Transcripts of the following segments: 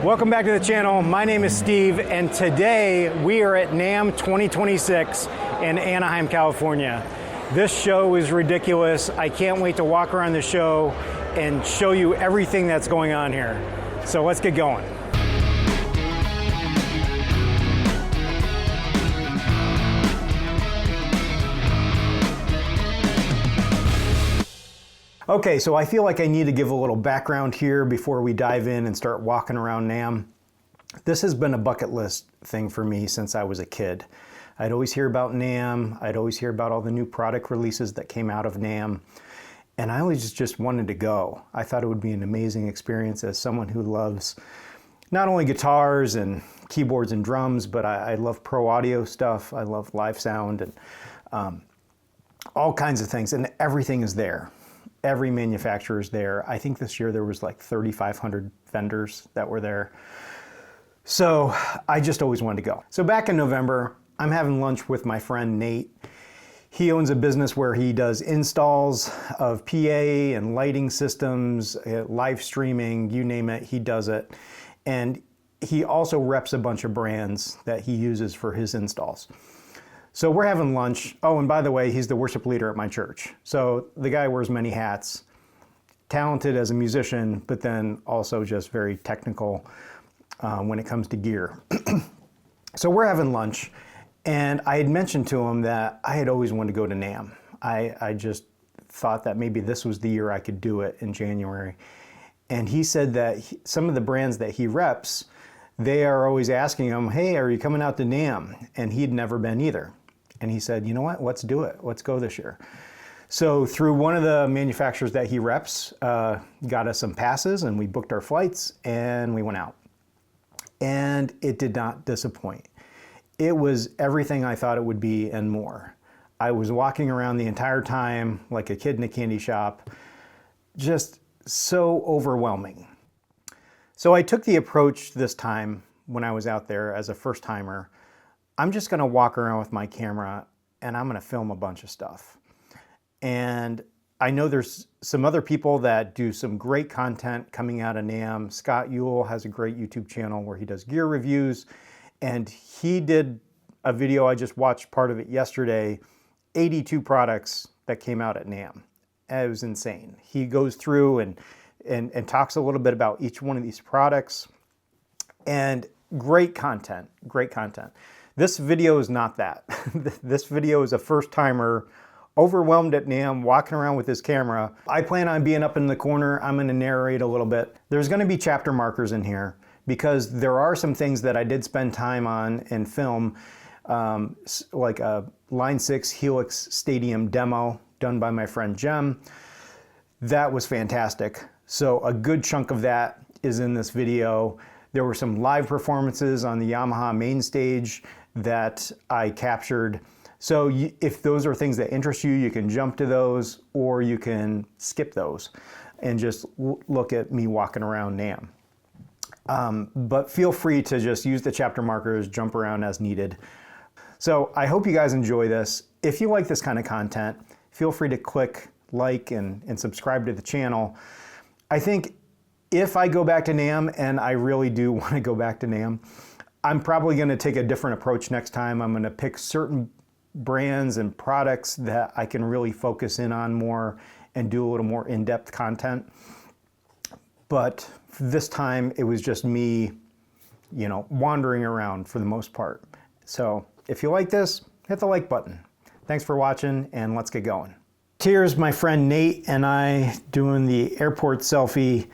Welcome back to the channel. My name is Steve, and today we are at NAMM 2026 in Anaheim, California. This show is ridiculous. I can't wait to walk around the show and show you everything that's going on here. So let's get going. Okay, so I feel like I need to give a little background here before we dive in and start walking around NAMM. This has been a bucket list thing for me since I was a kid. I'd always hear about NAMM, I'd always hear about all the new product releases that came out of NAMM, and I always just wanted to go. I thought it would be an amazing experience as someone who loves not only guitars and keyboards and drums, but I love pro audio stuff, I love live sound, and all kinds of things, and everything is there. Every manufacturer is there. I think this year there was like 3,500 vendors that were there. So I just always wanted to go. So back in November, I'm having lunch with my friend Nate. He owns a business where he does installs of PA and lighting systems, live streaming, you name it, he does it. And he also reps a bunch of brands that he uses for his installs. So we're having lunch. Oh, and by the way, he's the worship leader at my church. So the guy wears many hats, talented as a musician, but then also just very technical when it comes to gear. So we're having lunch, and I had mentioned to him that I had always wanted to go to NAMM. I just thought that maybe this was the year I could do it in January. And he said that some of the brands that he reps, they are always asking him, hey, are you coming out to NAMM? And he'd never been either. And he said, you know what, let's do it. Let's go this year. So through one of the manufacturers that he reps, got us some passes, and we booked our flights and we went out. And it did not disappoint. It was everything I thought it would be and more. I was walking around the entire time like a kid in a candy shop, just so overwhelming. So I took the approach this time when I was out there as a first timer. I'm just gonna walk around with my camera and I'm gonna film a bunch of stuff. And I know there's some other people that do some great content coming out of NAMM. Scott Yule has a great YouTube channel where he does gear reviews, and he did a video, I just watched part of it yesterday, 82 products that came out at NAMM. It was insane. He goes through and talks a little bit about each one of these products, and great content, great content. This video is not that. This video is a first timer, overwhelmed at NAMM, walking around with his camera. I plan on being up in the corner. I'm gonna narrate a little bit. There's gonna be chapter markers in here because there are some things that I did spend time on and film, like a Line 6 Helix Stadium demo done by my friend Jem. That was fantastic. So a good chunk of that is in this video. There were some live performances on the Yamaha main stage that I captured. So if those are things that interest you, you can jump to those, or you can skip those and just look at me walking around NAMM. But feel free to just use the chapter markers, jump around as needed. So I hope you guys enjoy this. If you like this kind of content, feel free to click like and subscribe to the channel. I think if I go back to NAMM, and I really do want to go back to NAMM, I'm probably going to take a different approach next time. I'm going to pick certain brands and products that I can really focus in on more and do a little more in-depth content. But this time it was just me, you know, wandering around for the most part. So if you like this, hit the like button. Thanks for watching, and let's get going. Here's my friend Nate and I doing the airport selfie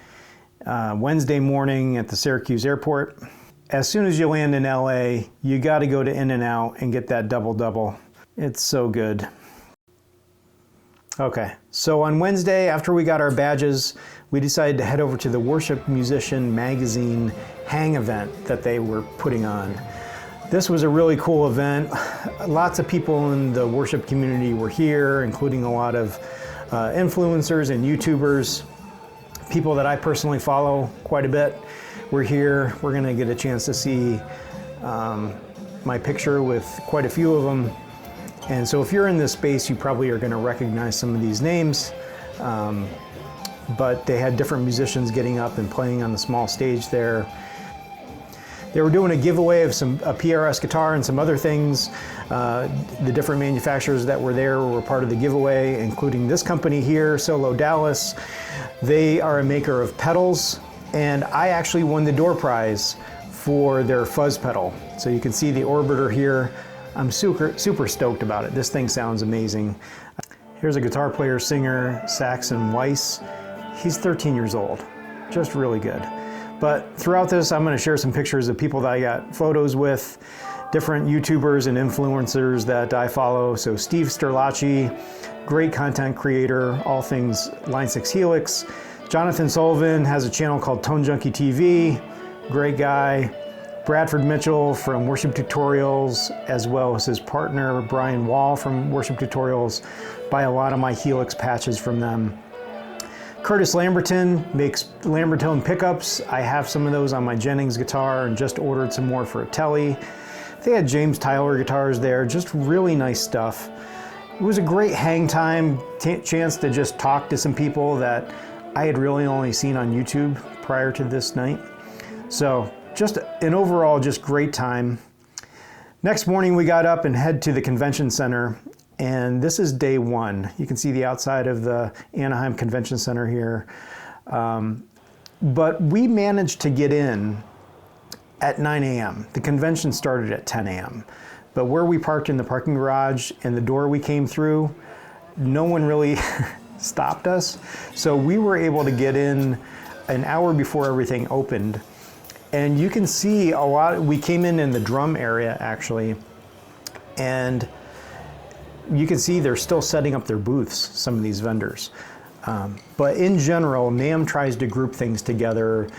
Wednesday morning at the Syracuse airport. As soon as you land in LA, you got to go to In-N-Out and get that double-double. It's so good. Okay, so on Wednesday, after we got our badges, we decided to head over to the Worship Musician Magazine Hang event that they were putting on. This was a really cool event. Lots of people in the worship community were here, including a lot of influencers and YouTubers, people that I personally follow quite a bit. We're here. We're gonna get a chance to see my picture with quite a few of them. And so if you're in this space, you probably are gonna recognize some of these names. But they had different musicians getting up and playing on the small stage there. They were doing a giveaway of a PRS guitar and some other things. The different manufacturers that were there were part of the giveaway, including this company here, Solo Dallas. They are a maker of pedals, and I actually won the door prize for their fuzz pedal. So you can see the orbiter here. I'm super stoked about it. This thing sounds amazing. Here's a guitar player, singer, Saxon Weiss. He's 13 years old, just really good. But throughout this, I'm gonna share some pictures of people that I got photos with, different YouTubers and influencers that I follow. So Steve Sterlacci, great content creator, all things Line 6 Helix. Jonathan Sullivan has a channel called Tone Junkie TV, great guy. Bradford Mitchell from Worship Tutorials, as well as his partner, Brian Wall from Worship Tutorials. Buy a lot of my Helix patches from them. Curtis Lamberton makes Lambertone pickups. I have some of those on my Jennings guitar and just ordered some more for a Telly. They had James Tyler guitars there, just really nice stuff. It was a great hang time, chance to just talk to some people that I had really only seen on YouTube prior to this night. So just an overall just great time. Next morning we got up and head to the convention center, and this is day one. You can see the outside of the Anaheim Convention Center here. But we managed to get in at 9 a.m. The convention started at 10 a.m. But where we parked in the parking garage and the door we came through, no one really stopped us. So we were able to get in an hour before everything opened. And you can see a lot, we came in the drum area actually, and you can see they're still setting up their booths, some of these vendors. But in general, NAMM tries to group things together,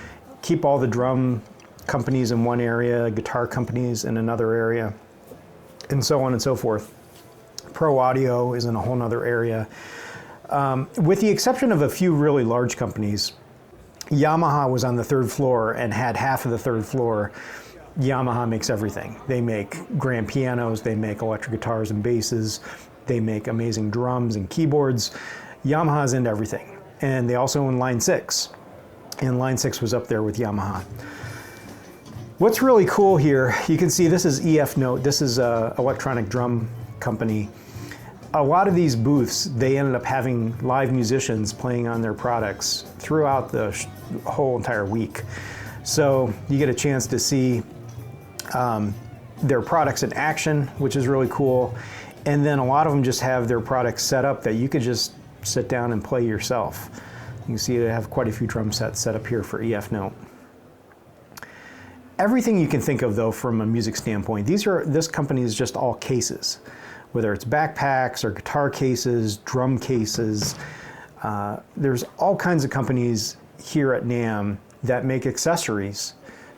keep all the drum companies in one area, guitar companies in another area, and so on and so forth. Pro Audio is in a whole nother area. With the exception of a few really large companies, Yamaha was on the third floor and had half of the third floor. Yamaha makes everything. They make grand pianos, they make electric guitars and basses, they make amazing drums and keyboards. Yamaha's into everything. And they also own Line 6. And Line 6 was up there with Yamaha. What's really cool here, you can see this is EF Note. This is an electronic drum company. A lot of these booths, they ended up having live musicians playing on their products throughout the whole entire week. So you get a chance to see their products in action, which is really cool. And then a lot of them just have their products set up that you could just sit down and play yourself. You can see they have quite a few drum sets set up here for EF Note. Everything you can think of though from a music standpoint, this company is just all cases. Whether it's backpacks or guitar cases, drum cases, there's all kinds of companies here at NAMM that make accessories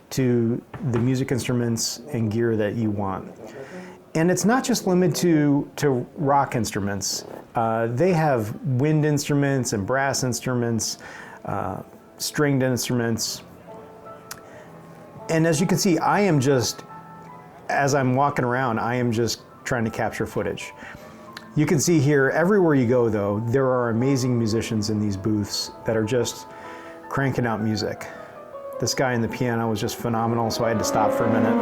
to the music instruments and gear that you want. And it's not just limited to rock instruments. They have wind instruments and brass instruments, stringed instruments. And as you can see, as I'm walking around, I am just trying to capture footage. You can see here, everywhere you go though, there are amazing musicians in these booths that are just cranking out music. This guy in the piano was just phenomenal, so I had to stop for a minute.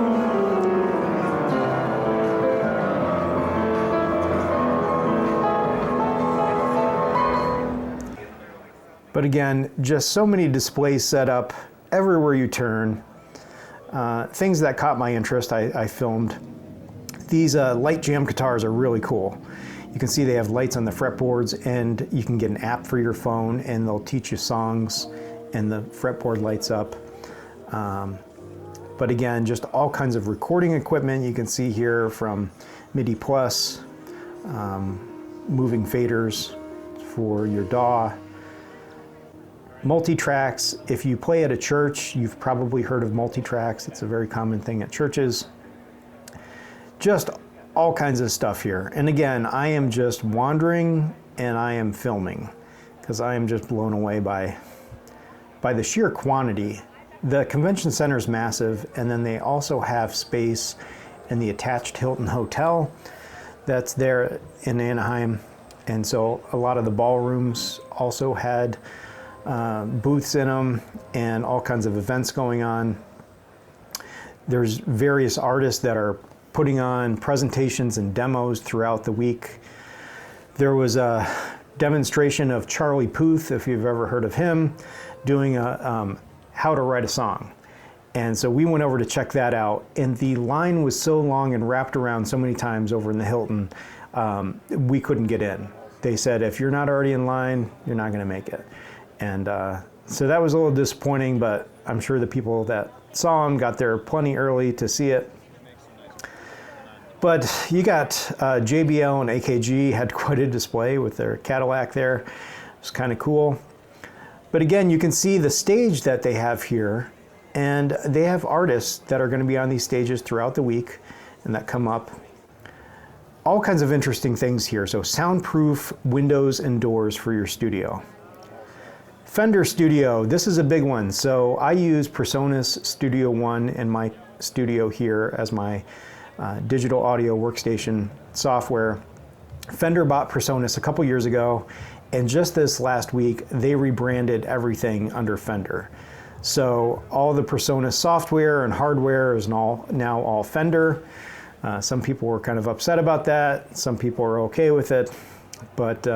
But again, just so many displays set up everywhere you turn. Things that caught my interest, I filmed. These light jam guitars are really cool. You can see they have lights on the fretboards, and you can get an app for your phone and they'll teach you songs and the fretboard lights up. But again, just all kinds of recording equipment you can see here, from MIDI Plus, moving faders for your DAW. Multi-tracks. If you play at a church, you've probably heard of multi-tracks. It's a very common thing at churches. Just all kinds of stuff here. And again, I am just wandering and I am filming because I am just blown away by the sheer quantity. The convention center is massive, and then they also have space in the attached Hilton Hotel that's there in Anaheim. And so a lot of the ballrooms also had booths in them and all kinds of events going on. There's various artists that are putting on presentations and demos throughout the week. There was a demonstration of Charlie Puth, if you've ever heard of him, doing a how to write a song. And so we went over to check that out, and the line was so long and wrapped around so many times over in the Hilton, we couldn't get in. They said, if you're not already in line, you're not going to make it. And so that was a little disappointing, but I'm sure the people that saw him got there plenty early to see it. But you got JBL and AKG had quite a display with their Cadillac there. It was kind of cool. But again, you can see the stage that they have here, and they have artists that are going to be on these stages throughout the week and that come up. All kinds of interesting things here. So soundproof windows and doors for your studio. Fender Studio, this is a big one. So I use PreSonus Studio One in my studio here as my digital audio workstation software. Fender bought PreSonus a couple years ago, and just this last week, they rebranded everything under Fender. So all the PreSonus software and hardware is now all Fender. Some people were kind of upset about that. Some people are okay with it, but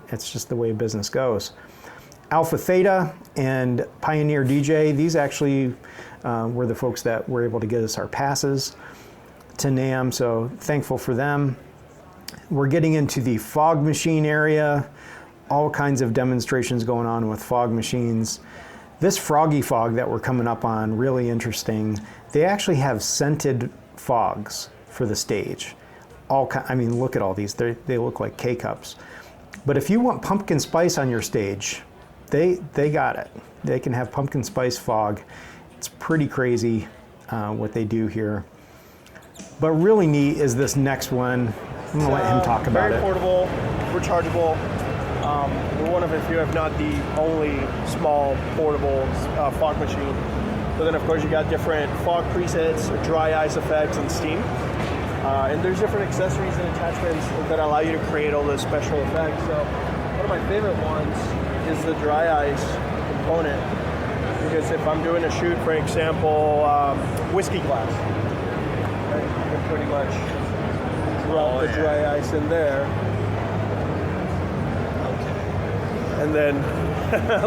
it's just the way business goes. Alpha Theta and Pioneer DJ, these actually were the folks that were able to get us our passes to NAMM, so thankful for them. We're getting into the fog machine area, all kinds of demonstrations going on with fog machines. This Froggy Fog that we're coming up on, really interesting. They actually have scented fogs for the stage. I mean, look at all these. They look like K-cups. But if you want pumpkin spice on your stage, they got it. They can have pumpkin spice fog. It's pretty crazy what they do here. But really neat is this next one. I'm gonna let him talk about it. Very portable, rechargeable. We're one of a few, if not the only small portable fog machine. But then of course you got different fog presets, dry ice effects, and steam. And there's different accessories and attachments that allow you to create all those special effects. So one of my favorite ones is the dry ice component. Because if I'm doing a shoot, for example, whiskey glass, right? You can pretty much drop the dry ice in there. And then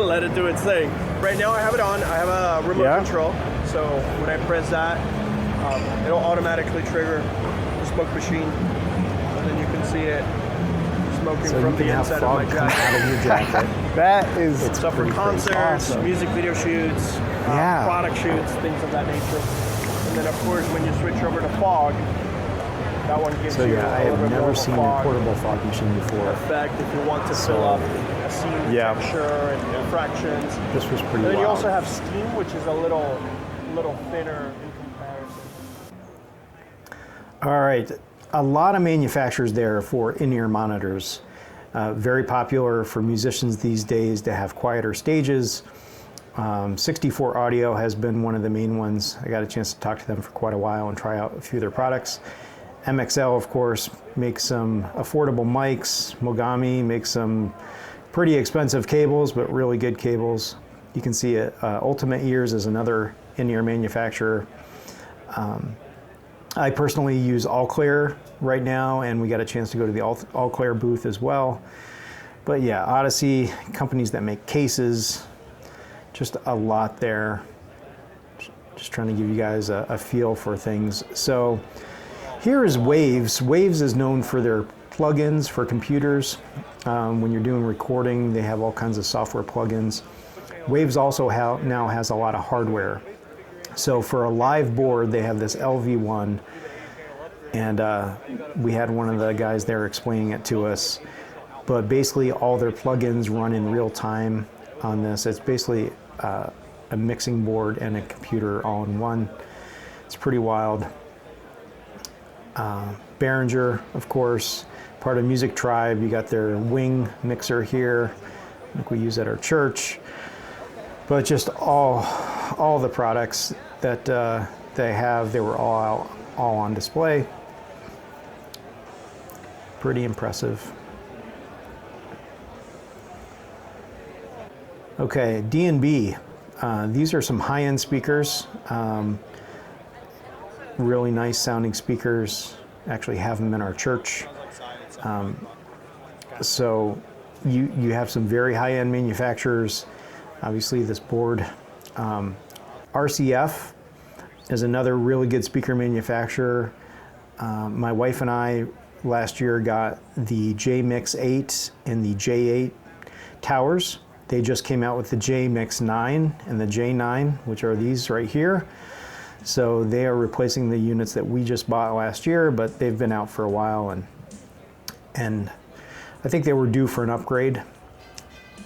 let it do its thing. Right now I have it on. I have a remote control. So when I press that, it'll automatically trigger the smoke machine. And then you can see it smoking from the inside of my jacket. Out of your jacket. That is stuff for concerts, music video shoots, product shoots, things of that nature. And then of course when you switch over to fog, that one gives you I have never seen a portable fog machine before. Effect if you want to fill up a scene texture and fractions. This was pretty. And then wild. you also have steam, which is a little thinner in comparison. All right, a lot of manufacturers there for in-ear monitors. Very popular for musicians these days to have quieter stages. 64 Audio has been one of the main ones. I got a chance to talk to them for quite a while and try out a few of their products. MXL, of course, makes some affordable mics. Mogami makes some pretty expensive cables, but really good cables. You can see it. Ultimate Ears is another in-ear manufacturer. I personally use All Clear right now, and we got a chance to go to the All Clear booth as well. But yeah, Odyssey, companies that make cases, just a lot there. Just trying to give you guys a feel for things. So here is Waves. Waves is known for their plugins for computers. When you're doing recording, they have all kinds of software plugins. Waves also now has a lot of hardware. So for a live board, they have this LV1, and we had one of the guys there explaining it to us. But basically, all their plugins run in real time on this. It's basically a mixing board and a computer all in one. It's pretty wild. Behringer, of course, part of Music Tribe. You got their Wing mixer here. I think we use at our church. But just all the products that they have, they were all on display. Pretty impressive. Okay, D&B. These are some high-end speakers. really nice sounding speakers. Actually have them in our church. So you have some very high-end manufacturers. Obviously this board. RCF is another really good speaker manufacturer. My wife and I last year got the J-Mix 8 and the J8 towers. They just came out with the J-Mix 9 and the J9, which are these right here. So they are replacing the units that we just bought last year, but they've been out for a while, and I think they were due for an upgrade.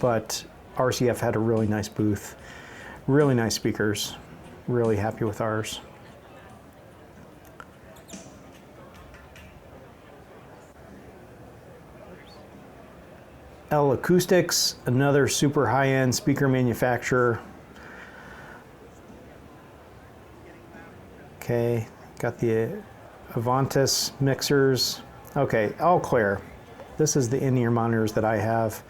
But RCF had a really nice booth, really nice speakers. Really happy with ours. L Acoustics, another super high-end speaker manufacturer. Okay, got the Avantis mixers. Okay, all clear. This is the in-ear monitors that I have,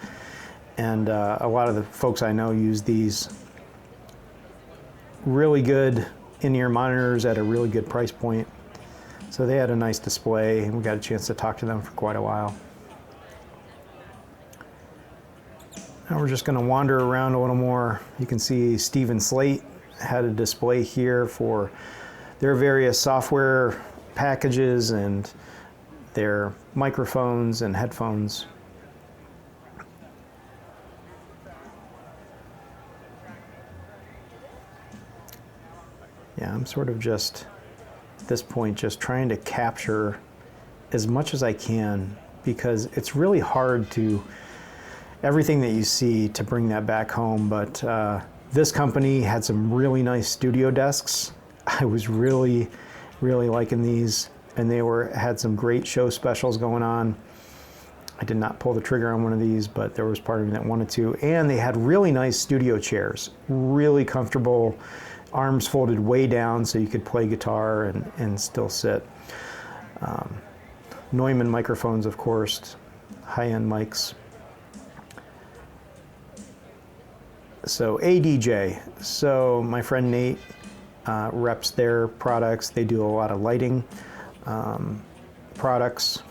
and a lot of the folks I know use these. Really good in-ear monitors at a really good price point. So they had a nice display, and we got a chance to talk to them for quite a while. Now we're just going to wander around a little more. You can see Stephen Slate had a display here for their various software packages and their microphones and headphones. Yeah, I'm sort of just, at this point, just trying to capture as much as I can, because it's really hard to, everything that you see, to bring that back home. But this company had some really nice studio desks. I was really liking these, and they had some great show specials going on. I did not pull the trigger on one of these, but there was part of me that wanted to. And they had really nice studio chairs, really comfortable, arms folded way down so you could play guitar and still sit. Neumann microphones, of course, high-end mics. So ADJ, so my friend Nate reps their products. They do a lot of lighting products.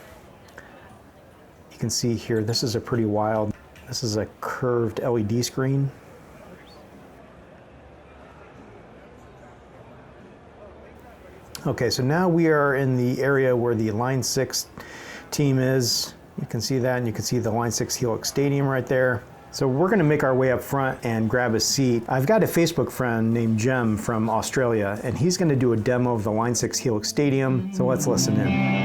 You can see here, this is a pretty wild, this is a curved LED screen. Okay, so now we are in the area where the Line 6 team is. You can see that, and you can see the Line 6 Helix Stadium right there. So we're gonna make our way up front and grab a seat. I've got a Facebook friend named Jem from Australia, and he's gonna do a demo of the Line 6 Helix Stadium. So let's listen in.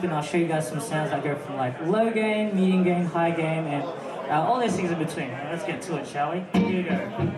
And I'll show you guys some sounds that go from like low gain, medium gain, high gain, and all these things in between. Let's get to it, shall we? Here you go.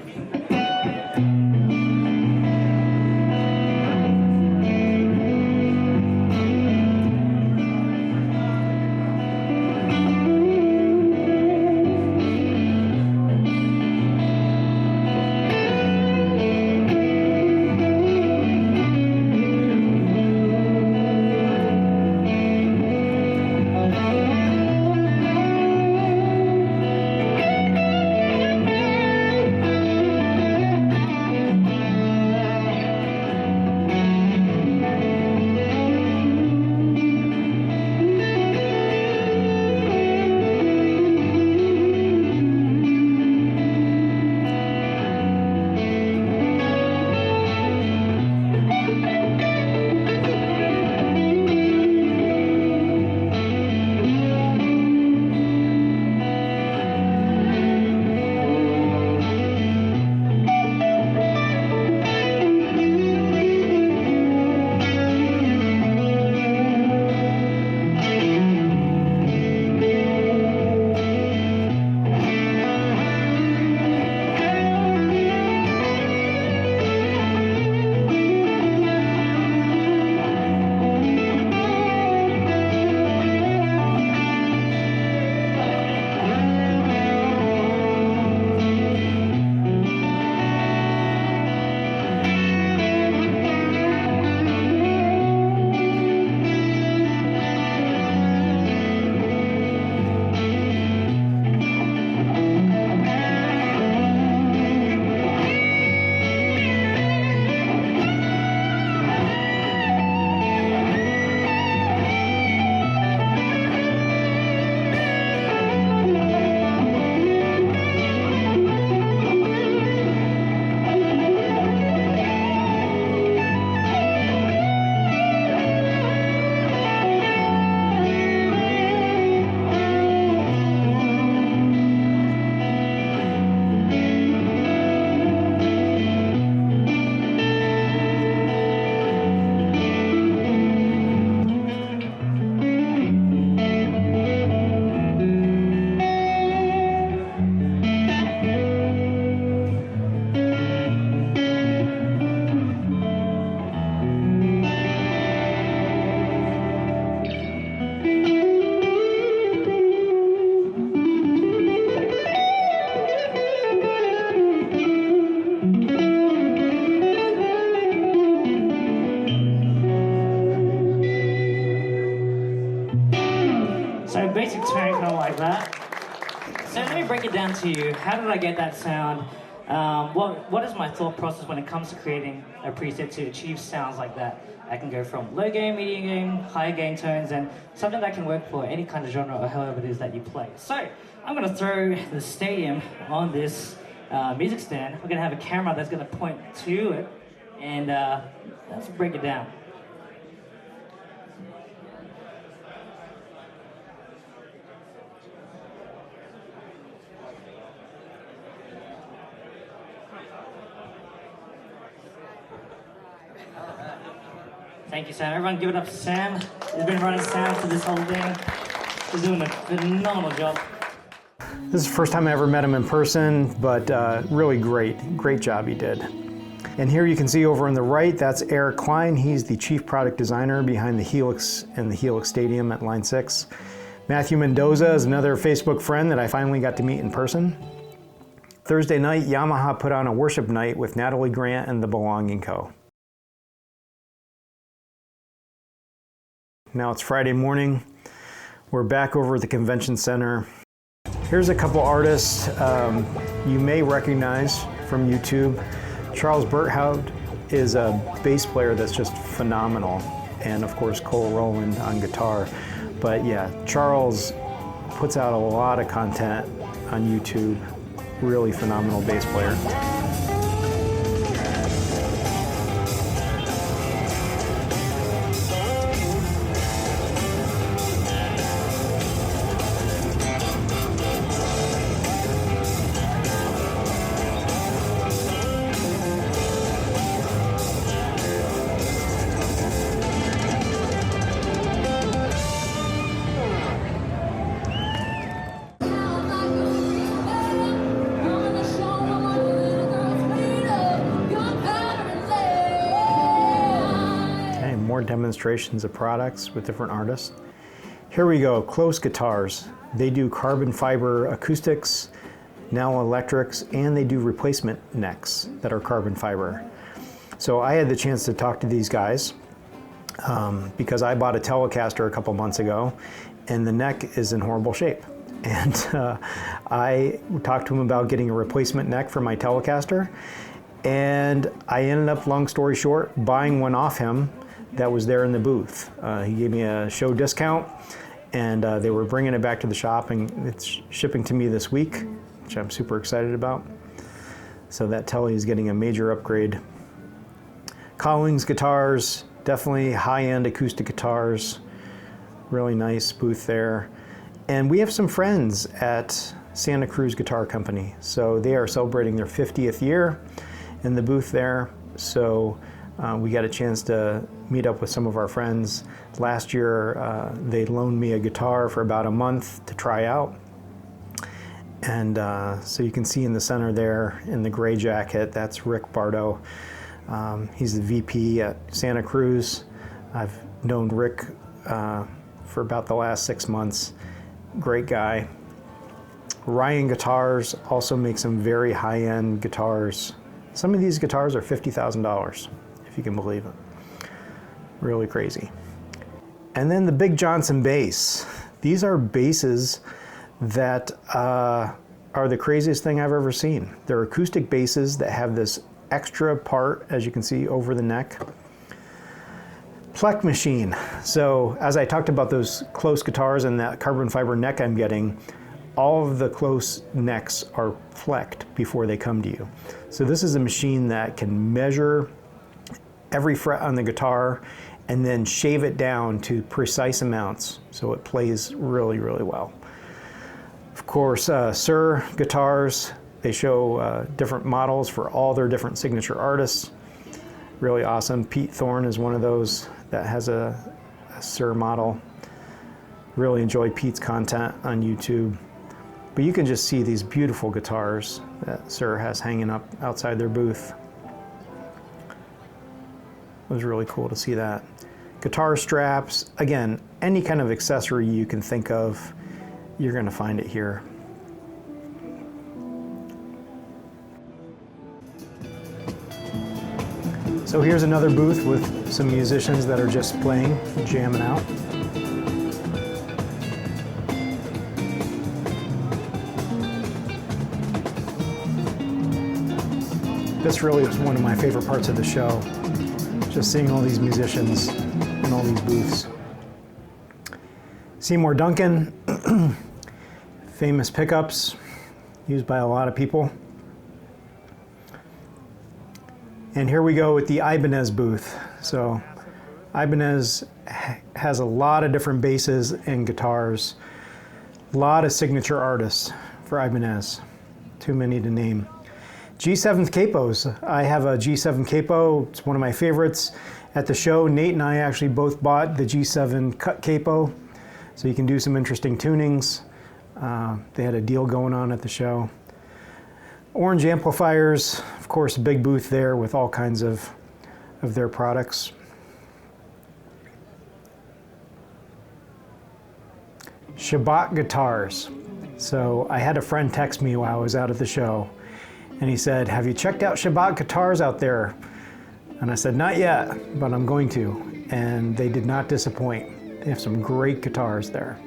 like that. So let me break it down to you. How did I get that sound? What is my thought process when it comes to creating a preset to achieve sounds like that? I can go from low gain, medium gain, high gain tones, and something that can work for any kind of genre or however it is that you play. So I'm going to throw the stadium on this music stand. We're going to have a camera that's going to point to it, and let's break it down. Thank you, Sam. Everyone give it up to Sam. He's been running sound for this whole thing. He's doing a phenomenal job. This is the first time I ever met him in person, but really great job he did. And here you can see over on the right, that's Eric Klein. He's the chief product designer behind the Helix and the Helix Stadium at Line 6. Matthew Mendoza is another Facebook friend that I finally got to meet in person. Thursday night, Yamaha put on a worship night with Natalie Grant and the Belonging Co. Now it's Friday morning. We're back over at the convention center. Here's a couple artists you may recognize from YouTube. Charles Berthoud is a bass player that's just phenomenal. And of course, Cole Rowland on guitar. But yeah, Charles puts out a lot of content on YouTube. Really phenomenal bass player. More demonstrations of products with different artists. Here we go, Close Guitars. They do carbon fiber acoustics, now electrics, and they do replacement necks that are carbon fiber. So I had the chance to talk to these guys because I bought a Telecaster a couple months ago and the neck is in horrible shape. And I talked to him about getting a replacement neck for my Telecaster, and I ended up, long story short, buying one off him that was there in the booth. He gave me a show discount, and they were bringing it back to the shop, and it's shipping to me this week, which I'm super excited about. So that Tele is getting a major upgrade. Collings guitars, definitely high-end acoustic guitars. Really nice booth there. And we have some friends at Santa Cruz Guitar Company. So they are celebrating their 50th year in the booth there. So we got a chance to meet up with some of our friends. Last year, they loaned me a guitar for about a month to try out. And so you can see in the center there, in the gray jacket, that's Rick Bardo. He's the VP at Santa Cruz. I've known Rick for about the last 6 months. Great guy. Ryan Guitars also makes some very high-end guitars. Some of these guitars are $50,000. If you can believe it. Really crazy. And then the Big Johnson bass. These are basses that are the craziest thing I've ever seen. They're acoustic basses that have this extra part, as you can see, over the neck. Plec machine. So as I talked about those close guitars and that carbon fiber neck I'm getting, all of the close necks are plecked before they come to you. So this is a machine that can measure every fret on the guitar and then shave it down to precise amounts so it plays really, really well. Of course, Sir guitars, they show different models for all their different signature artists. Really awesome. Pete Thorne is one of those that has a Sir model. Really enjoy Pete's content on YouTube. But you can just see these beautiful guitars that Sir has hanging up outside their booth. It was really cool to see that. Guitar straps, again, any kind of accessory you can think of, you're going to find it here. So here's another booth with some musicians that are just playing, jamming out. This really was one of my favorite parts of the show, just seeing all these musicians and all these booths. Seymour Duncan, famous pickups used by a lot of people. And here we go with the Ibanez booth. So Ibanez has a lot of different basses and guitars, a lot of signature artists for Ibanez, too many to name. G7 capos. I have a G7 capo. It's one of my favorites. At the show, Nate and I actually both bought the G7 cut capo, so you can do some interesting tunings. They had a deal going on at the show. Orange amplifiers, of course, a big booth there with all kinds of their products. Shabbat guitars. So I had a friend text me while I was out at the show, and he said, "Have you checked out Shabbat guitars out there?" And I said, "Not yet, but I'm going to." And they did not disappoint. They have some great guitars there.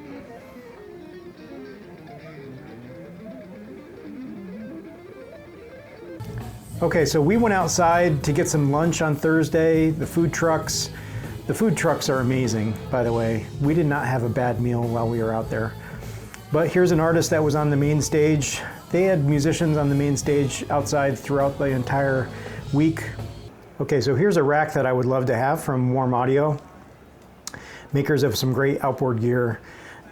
Okay, so we went outside to get some lunch on Thursday. The food trucks are amazing, by the way. We did not have a bad meal while we were out there. But here's an artist that was on the main stage. They had musicians on the main stage outside throughout the entire week. Okay, so here's a rack that I would love to have from Warm Audio. Makers of some great outboard gear.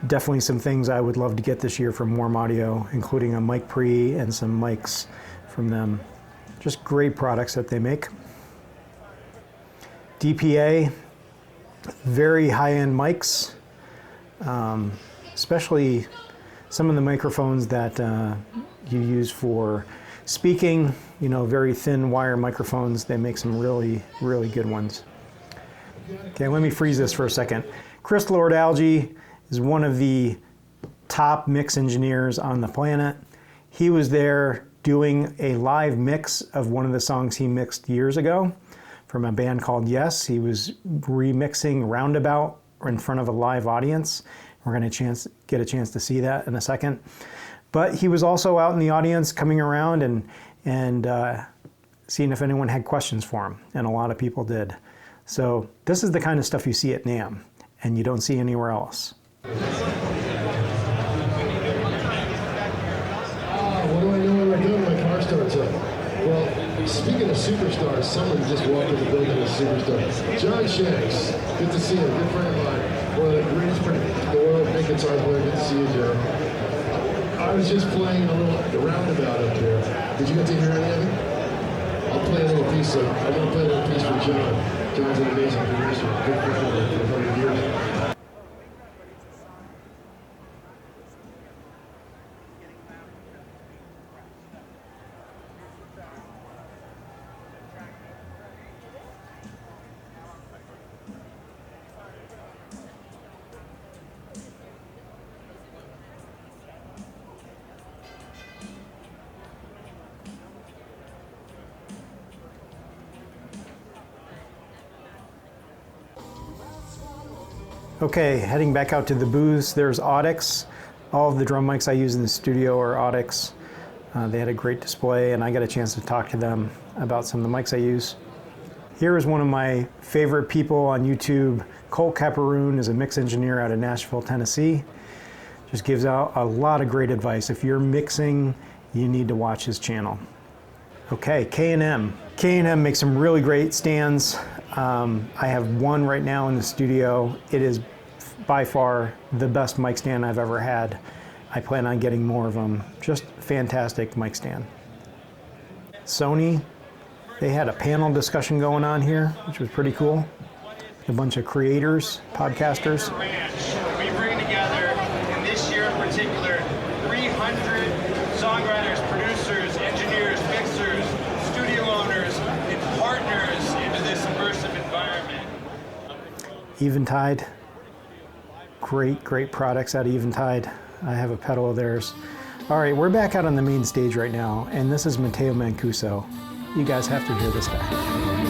Definitely some things I would love to get this year from Warm Audio, including a mic pre and some mics from them. Just great products that they make. DPA, very high-end mics, especially some of the microphones that you use for speaking, you know, very thin wire microphones. They make some really, really good ones. Okay, let me freeze this for a second. Chris Lord-Alge is one of the top mix engineers on the planet. He was there doing a live mix of one of the songs he mixed years ago from a band called Yes. He was remixing Roundabout in front of a live audience. We're going to get a chance to see that in a second. But he was also out in the audience coming around and seeing if anyone had questions for him, and a lot of people did. So this is the kind of stuff you see at NAMM, and you don't see anywhere else. What do I know when I go when my car starts up? Well, speaking of superstars, someone just walked in the building as a superstar. John Shanks, good to see you, good friend of mine. One of the greatest in the world, big guitar player, good to see you, Joe. I was just playing a little roundabout up there. Did you get to hear any of it? I'll play a little piece of, I'm going to play a little piece for John. John's an amazing producer, good friend for 100 years. Okay, heading back out to the booths, there's Audix. All of the drum mics I use in the studio are Audix. They had a great display, and I got a chance to talk to them about some of the mics I use. Here is one of my favorite people on YouTube. Colt Caparoon is a mix engineer out of Nashville, Tennessee. Just gives out a lot of great advice. If you're mixing, you need to watch his channel. Okay, K&M. K&M makes some really great stands. I have one right now in the studio. It is by far the best mic stand I've ever had. I plan on getting more of them. Just fantastic mic stand. Sony, they had a panel discussion going on here, which was pretty cool. A bunch of creators, podcasters. We bring together, in this year in particular, 300 songwriters, producers, engineers, mixers, studio owners, and partners into this immersive environment. Eventide. Great products out of Eventide. I have a pedal of theirs. All right, we're back out on the main stage right now, and this is Matteo Mancuso. You guys have to hear this guy.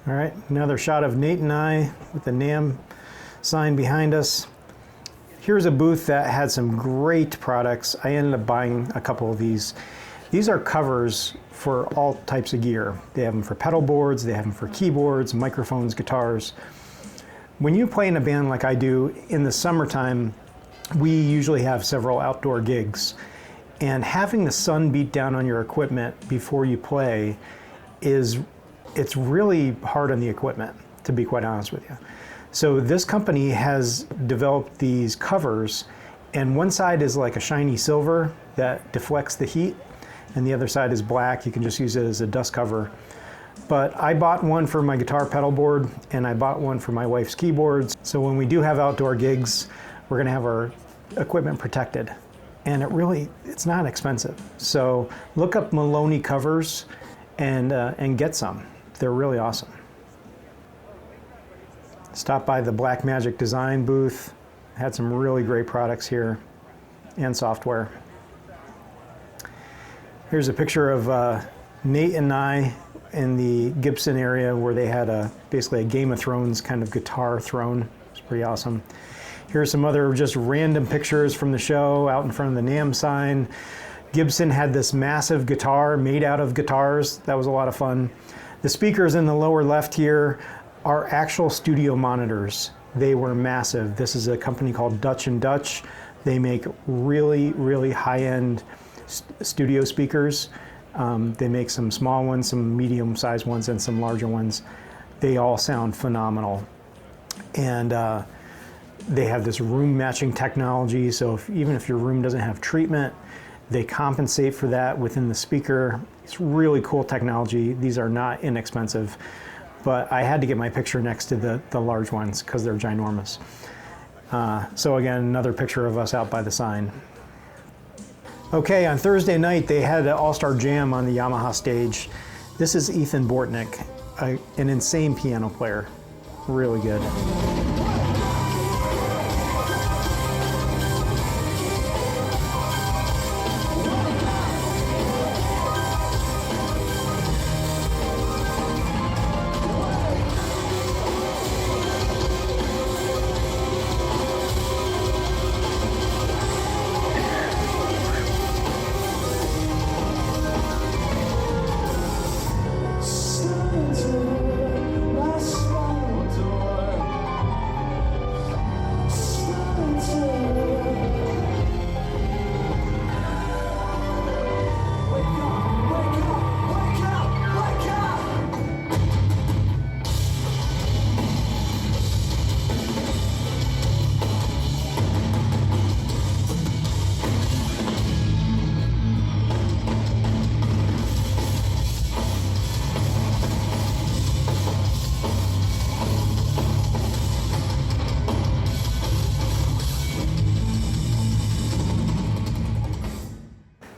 All right, another shot of Nate and I with the NAMM sign behind us. Here's a booth that had some great products. I ended up buying a couple of these. These are covers for all types of gear. They have them for pedal boards, they have them for keyboards, microphones, guitars. When you play in a band like I do, in the summertime, we usually have several outdoor gigs. And having the sun beat down on your equipment before you play it's really hard on the equipment, to be quite honest with you. So this company has developed these covers, and one side is like a shiny silver that deflects the heat, and the other side is black. You can just use it as a dust cover. But I bought one for my guitar pedal board, and I bought one for my wife's keyboards. So when we do have outdoor gigs, we're gonna have our equipment protected. And it's not expensive. So look up Maloney covers and get some. They're really awesome. Stop by the Black Magic Design booth. Had some really great products here and software. Here's a picture of Nate and I in the Gibson area where they had basically a Game of Thrones kind of guitar throne. It's pretty awesome. Here's some other just random pictures from the show out in front of the NAMM sign. Gibson had this massive guitar made out of guitars. That was a lot of fun. The speakers in the lower left here are actual studio monitors. They were massive. This is a company called Dutch & Dutch. They make really, really high-end studio speakers. They make some small ones, some medium-sized ones, and some larger ones. They all sound phenomenal. And they have this room matching technology, so even if your room doesn't have treatment, they compensate for that within the speaker. It's really cool technology. These are not inexpensive, but I had to get my picture next to the large ones because they're ginormous. So again, another picture of us out by the sign. Okay, on Thursday night, they had an all-star jam on the Yamaha stage. This is Ethan Bortnick, an insane piano player. Really good.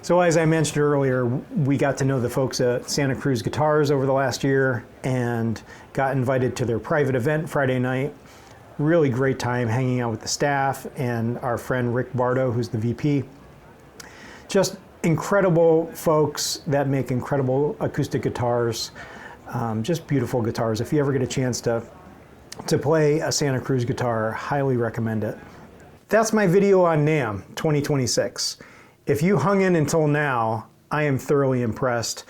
So as I mentioned earlier, we got to know the folks at Santa Cruz Guitars over the last year and got invited to their private event Friday night. Really great time hanging out with the staff and our friend Rick Bardo, who's the VP. Just incredible folks that make incredible acoustic guitars, just beautiful guitars. If you ever get a chance to play a Santa Cruz guitar, highly recommend it. That's my video on NAMM 2026. If you hung in until now, I am thoroughly impressed.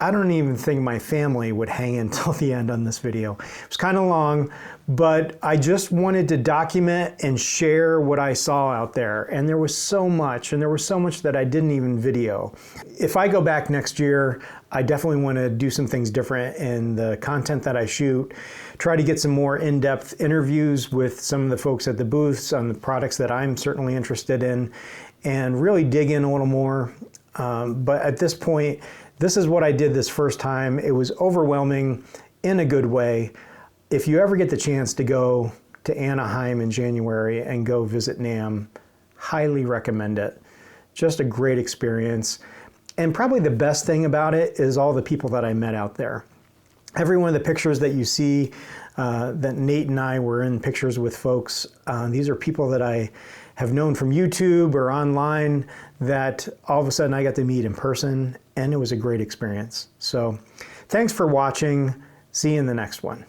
I don't even think my family would hang in until the end on this video. It was kind of long, but I just wanted to document and share what I saw out there. And there was so much, and there was so much that I didn't even video. If I go back next year, I definitely want to do some things different in the content that I shoot. Try to get some more in-depth interviews with some of the folks at the booths on the products that I'm certainly interested in, and really dig in a little more. But at this point, this is what I did this first time. It was overwhelming in a good way. If you ever get the chance to go to Anaheim in January and go visit NAMM, highly recommend it. Just a great experience. And probably the best thing about it is all the people that I met out there. Every one of the pictures that you see, that Nate and I were in pictures with folks, these are people that I have known from YouTube or online that all of a sudden I got to meet in person, and it was a great experience. So thanks for watching. See you in the next one.